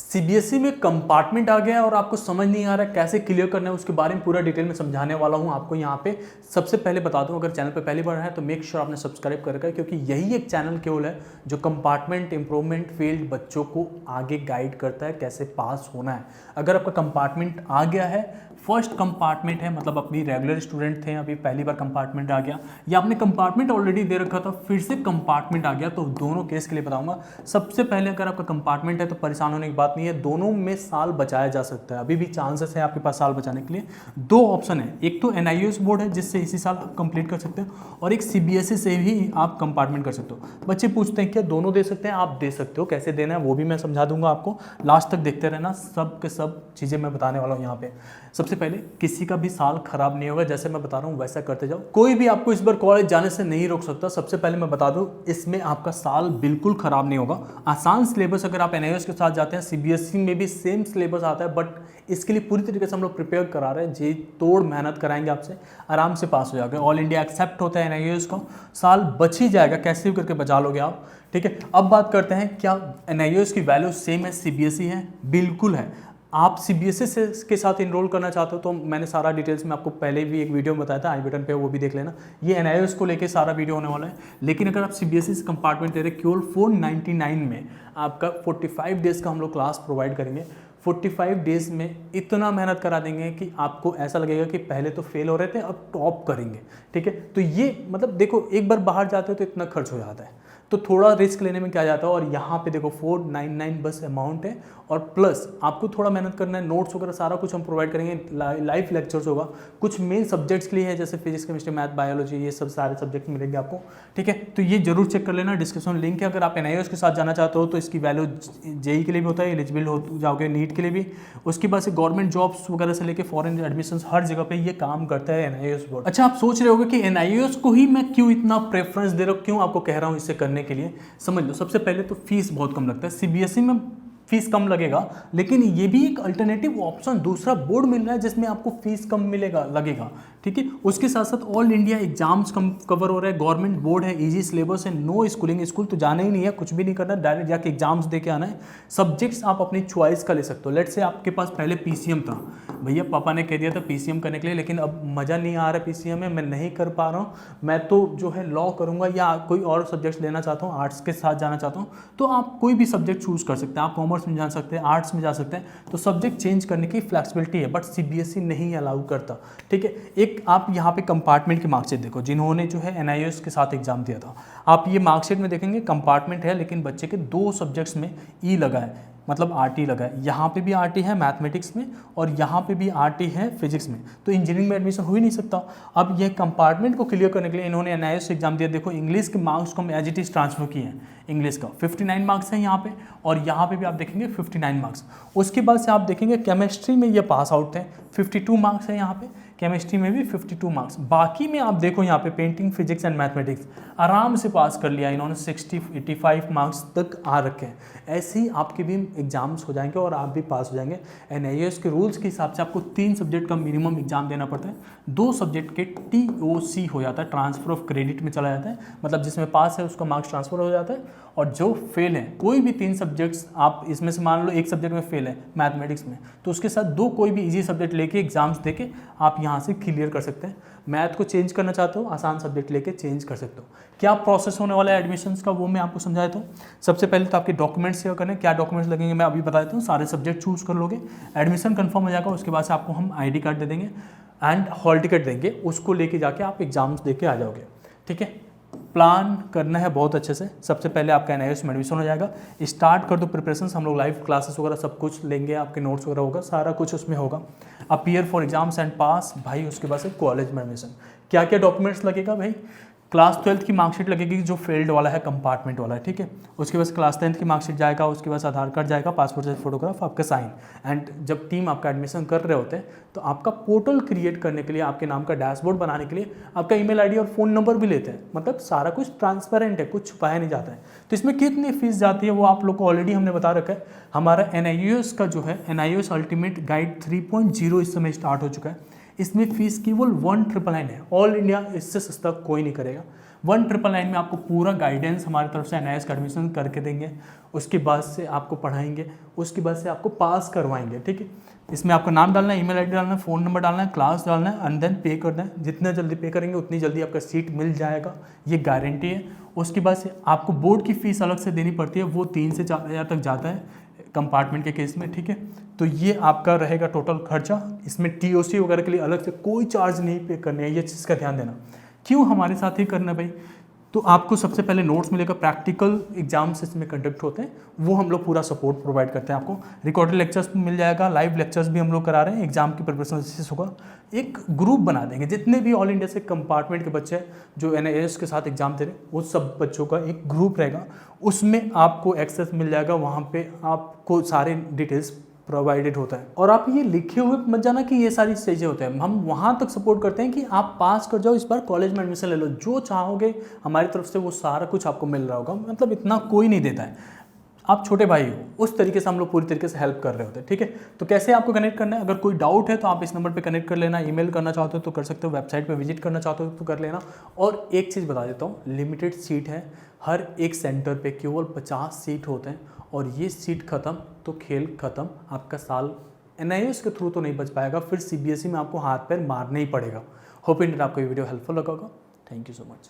CBSE में compartment आ गया है और आपको समझ नहीं आ रहा है कैसे क्लियर करना है, उसके बारे में पूरा डिटेल में समझाने वाला हूं आपको यहाँ पे। सबसे पहले बता दूं, अगर चैनल पे पहली बार है तो मेक श्योर आपने सब्सक्राइब कर रखा है, क्योंकि यही एक चैनल केवल है जो कंपार्टमेंट इंप्रूवमेंट फील्ड बच्चों को आगे गाइड करता है कैसे पास होना है। अगर आपका कंपार्टमेंट आ गया है, फर्स्ट कंपार्टमेंट है, मतलब अपनी रेगुलर स्टूडेंट थे, अभी पहली बार कंपार्टमेंट आ गया, या आपने कंपार्टमेंट ऑलरेडी दे रखा था फिर से कंपार्टमेंट आ गया, तो दोनों केस के लिए बताऊंगा। सबसे पहले अगर आपका कंपार्टमेंट है तो परेशान होने की बात नहीं है, दोनों में साल बचाया जा सकता है, अभी भी चांसेस है आपके पास साल बचाने के लिए। दो ऑप्शन है, एक तो एनआईओएस बोर्ड है जिससे इसी साल आप कंप्लीट कर सकते हैं, और एक सीबीएसई से भी आप कंपार्टमेंट कर सकते हो। बच्चे पूछते हैं क्या दोनों दे सकते हैं? आप दे सकते हो, कैसे देना है वो भी मैं समझा दूंगा आपको, लास्ट तक देखते रहना, सब के सब चीज़ें मैं बताने वाला हूँ यहाँ पे। सबसे पहले किसी का भी साल खराब नहीं होगा, जैसे मैं बता रहा हूँ वैसा करते जाओ, कोई भी आपको इस बार कॉलेज जाने से नहीं रोक सकता। सबसे पहले मैं बता दूं, इसमें आपका साल बिल्कुल खराब नहीं होगा। आसान सिलेबस, अगर आप एनआईओएस के साथ जाते हैं, सीबीएसई में भी सेम सिलेबस आता है, बट इसके लिए पूरी तरीके से हम लोग प्रिपेयर करा रहे हैं, जी तोड़ मेहनत कराएंगे आपसे, आराम से पास हो जाएगा। ऑल इंडिया एक्सेप्ट होता है एनआईओएस का, साल बच ही जाएगा, कैसे भी करके बचा लोगे आप, ठीक है। अब बात करते हैं, क्या एनआईओएस की वैल्यू सेम है सीबीएसई है? बिल्कुल है। आप सीबीएसई से के साथ इनरोल करना चाहते हो तो मैंने सारा डिटेल्स में आपको पहले भी एक वीडियो में बताया था, आई बटन पे वो भी देख लेना। ये एनआईओएस को लेके सारा वीडियो होने वाला है। लेकिन अगर आप सीबीएसई से कंपार्टमेंट ले रहे, केवल 499 में आपका 45 डेज का हम लोग क्लास प्रोवाइड करेंगे। 45 डेज में इतना मेहनत करा देंगे कि आपको ऐसा लगेगा कि पहले तो फेल हो रहे थे अब टॉप करेंगे, ठीक है। तो ये मतलब देखो, एक बार बाहर जाते हो तो इतना खर्च हो जाता है, तो थोड़ा रिस्क लेने में क्या जाता है। और यहाँ पे देखो 499 बस अमाउंट है, और प्लस आपको थोड़ा मेहनत करना है, नोट्स वगैरह सारा कुछ हम प्रोवाइड करेंगे, लाइव लेक्चर्स होगा, कुछ मेन सब्जेक्ट्स के लिए है जैसे फिजिक्स केमिस्ट्री मैथ बायोलॉजी, ये सब सारे सब्जेक्ट मिलेंगे आपको, ठीक है। तो ये जरूर चेक कर लेना, डिस्क्रिप्शन में लिंक है। अगर आप एनआईओएस के साथ जाना चाहते हो तो इसकी वैल्यू जेई के लिए भी होता है, एलिजिबल हो जाओगे नीट के लिए भी, उसके बाद से गवर्नमेंट जॉब्स वगैरह से लेकर फॉरेन एडमिशन हर जगह पे ये काम करता है एनआईओएस बोर्ड। अच्छा, आप सोच रहे होगे कि एनआईओएस को ही मैं क्यों इतना प्रेफरेंस दे रहा हूँ, क्यों आपको कह रहा हूँ इसे करने के लिए। समझ लो, सबसे पहले तो फीस बहुत कम लगता है, सीबीएसई में फीस कम लगेगा, लेकिन ये भी एक अल्टरनेटिव ऑप्शन, दूसरा बोर्ड मिल रहा है जिसमें आपको फीस कम मिलेगा लगेगा, ठीक है। उसके साथ साथ ऑल इंडिया एग्जाम्स कवर हो रहा है, गवर्नमेंट बोर्ड है, इजी सिलेबस है, नो स्कूलिंग, स्कूल तो जाना ही नहीं है, कुछ भी नहीं करना, डायरेक्ट जाके एग्जाम्स दे के आना है। सब्जेक्ट्स आप अपनी चॉइस का ले सकते हो। लेट से आपके पास पहले पीसीएम था, भैया पापा ने कह दिया था पीसीएम करने के लिए, लेकिन अब मज़ा नहीं आ रहा पीसीएम में, मैं नहीं कर पा रहा हूँ, मैं तो जो है लॉ करूँगा या कोई और सब्जेक्ट्स लेना चाहता हूँ, आर्ट्स के साथ जाना चाहता हूँ, तो आप कोई भी सब्जेक्ट चूज़ कर सकते हैं। आप कॉमर्स में जा सकते हैं, आर्ट्स में जा सकते हैं, तो सब्जेक्ट चेंज करने की फ्लेक्सिबिलिटी है, बट सीबीएसई नहीं अलाउ करता, ठीक है। एक आप यहाँ पे कंपार्टमेंट की मार्कशीट देखो, जिन्होंने जो है एनआईओएस के साथ एग्जाम दिया था, आप ये मार्कशीट में देखेंगे कंपार्टमेंट है, लेकिन बच्चे के 2 सब्जेक्ट्स में ई लगा है, मतलब आरटी लगा है। यहाँ पे भी आरटी है मैथमेटिक्स में, और यहाँ पे भी आरटी है फिजिक्स में, तो इंजीनियरिंग में एडमिशन हो ही नहीं सकता। अब ये कंपार्टमेंट को क्लियर करने के लिए इन्होंने एनआईओएस एग्जाम दिया। देखो, इंग्लिश के मार्क्स को हम एज इट इज ट्रांसफर किए हैं, इंग्लिश का 59 मार्क्स है यहाँ पे, और यहाँ पे भी आप देखेंगे 59 मार्क्स। उसके बाद से आप देखेंगे केमिस्ट्री में ये पास आउट थे, 52 मार्क्स है यहाँ पे, केमिस्ट्री में भी 52 मार्क्स। बाकी में आप देखो यहाँ पे पेंटिंग, फिजिक्स एंड मैथमेटिक्स आराम से पास कर लिया इन्होंने, 85 मार्क्स तक आ रखे हैं। ऐसे ही आपके भी एग्जाम्स हो जाएंगे और आप भी पास हो जाएंगे। एनआईओएस के रूल्स के हिसाब से आपको 3 सब्जेक्ट का मिनिमम एग्जाम देना पड़ता है, 2 सब्जेक्ट के टीओसी हो जाता है, ट्रांसफर ऑफ क्रेडिट में चला जाता है, मतलब जिसमें पास है उसका मार्क्स ट्रांसफर हो जाता है, और जो फेल है, कोई भी 3 सब्जेक्ट्स आप इसमें से मान लो एक सब्जेक्ट में फेल है मैथमेटिक्स में, तो उसके साथ 2 कोई भी इजी सब्जेक्ट लेके एग्जाम्स देके आप यहाँ से क्लियर कर सकते हैं। मैथ को चेंज करना चाहते हो, आसान सब्जेक्ट लेके चेंज कर सकते हो। क्या प्रोसेस होने वाला है एडमिशन्स का, वो मैं आपको समझा देता हूँ। सबसे पहले तो आपके डॉक्यूमेंट्स शेयर करने, क्या डॉक्यूमेंट्स लगेंगे मैं अभी बता देता हूँ। सारे सब्जेक्ट चूज कर लोगे, एडमिशन कंफर्म हो जाएगा, उसके बाद से आपको हम आईडी कार्ड दे देंगे एंड हॉल टिकट देंगे, उसको लेके जाके आप एग्जाम्स दे के आ जाओगे, ठीक है। प्लान करना है बहुत अच्छे से। सबसे पहले आपका एनआईओएस में एडमिशन हो जाएगा, स्टार्ट कर दो प्रिपरेशन, हम लोग लाइव क्लासेस वगैरह सब कुछ लेंगे, आपके नोट्स वगैरह होगा, सारा कुछ उसमें होगा। अपीयर फॉर एग्जाम्स एंड पास भाई, उसके बाद से कॉलेज में एडमिशन। क्या क्या डॉक्यूमेंट्स लगेगा भाई? क्लास 12th की मार्कशीट लगेगी जो फेल्ड वाला है, कंपार्टमेंट वाला है, ठीक है। उसके बाद क्लास 10th की मार्कशीट जाएगा, उसके बाद आधार कार्ड जाएगा, पासपोर्ट साइज फोटोग्राफ, आपका साइन। एंड जब टीम आपका एडमिशन कर रहे होते हैं तो आपका पोर्टल क्रिएट करने के लिए, आपके नाम का डैशबोर्ड बनाने के लिए आपका ईमेल आईडी और फ़ोन नंबर भी लेते हैं, मतलब सारा कुछ ट्रांसपेरेंट है, कुछ छुपाया नहीं जाता है। तो इसमें कितनी फीस जाती है वो आप लोग को ऑलरेडी हमने बता रखा है। हमारा एनआईओएस का जो है, एनआईओएस अल्टीमेट गाइड 3.0 इस समय स्टार्ट हो चुका है। इसमें फीस केवल 1999 है, ऑल इंडिया इससे सस्ता कोई नहीं करेगा। 1999 में आपको पूरा गाइडेंस हमारी तरफ से NIS का एडमिशन करके देंगे, उसके बाद से आपको पढ़ाएंगे, उसके बाद से आपको पास करवाएंगे। ठीक है, इसमें आपका नाम डालना है, email ID डालना है, फ़ोन नंबर डालना है, क्लास डालना है एंड देन पे करना है। जितना जल्दी पे करेंगे उतनी जल्दी आपका सीट मिल जाएगा, ये गारंटी है। उसके बाद से आपको बोर्ड की फ़ीस अलग से देनी पड़ती है, वो 3 से 4 हज़ार तक जाता है कंपार्टमेंट के केस में। ठीक है, तो ये आपका रहेगा टोटल खर्चा। इसमें TOC वगैरह के लिए अलग से कोई चार्ज नहीं पे करने है, ये चीज़ का ध्यान देना। क्यों हमारे साथ ही करना भाई? तो आपको सबसे पहले नोट्स मिलेगा, प्रैक्टिकल एग्जाम्स इसमें कंडक्ट होते हैं, वो हम लोग पूरा सपोर्ट प्रोवाइड करते हैं। आपको रिकॉर्डेड लेक्चर्स मिल जाएगा, लाइव लेक्चर्स भी हम लोग करा रहे हैं, एग्जाम की प्रिपरेशन अच्छे होगा। एक ग्रुप बना देंगे, जितने भी ऑल इंडिया से कंपार्टमेंट के बच्चे हैं जो NIS के साथ एग्जाम दे रहे हैं, वो सब बच्चों का एक ग्रुप रहेगा, उसमें आपको एक्सेस मिल जाएगा, वहाँ पे आपको सारे डिटेल्स प्रोवाइडेड होता है। और आप ये लिखे हुए मत जाना कि ये सारी चीज़ें होते हैं, हम वहाँ तक सपोर्ट करते हैं कि आप पास कर जाओ, इस बार कॉलेज में एडमिशन ले लो, जो चाहोगे हमारी तरफ से वो सारा कुछ आपको मिल रहा होगा। मतलब इतना कोई नहीं देता है, आप छोटे भाई हो, उस तरीके से हम लोग पूरी तरीके से हेल्प कर रहे होते हैं। ठीक है, तो कैसे आपको कनेक्ट करना है? अगर कोई डाउट है तो आप इस नंबर पे कनेक्ट कर लेना, ईमेल करना चाहते हो तो कर सकते हो, वेबसाइट पे विजिट करना चाहते हो तो कर लेना। और एक चीज़ बता देता हूँ, लिमिटेड सीट है, हर एक सेंटर पे केवल 50 सीट होते हैं, और ये सीट खत्म तो खेल खत्म, आपका साल NIS के थ्रू तो नहीं बच पाएगा, फिर CBSE में आपको हाथ पैर मारना ही पड़ेगा। होप इंटेड आपको ये वीडियो हेल्पफुल लगा होगा। Thank you so much.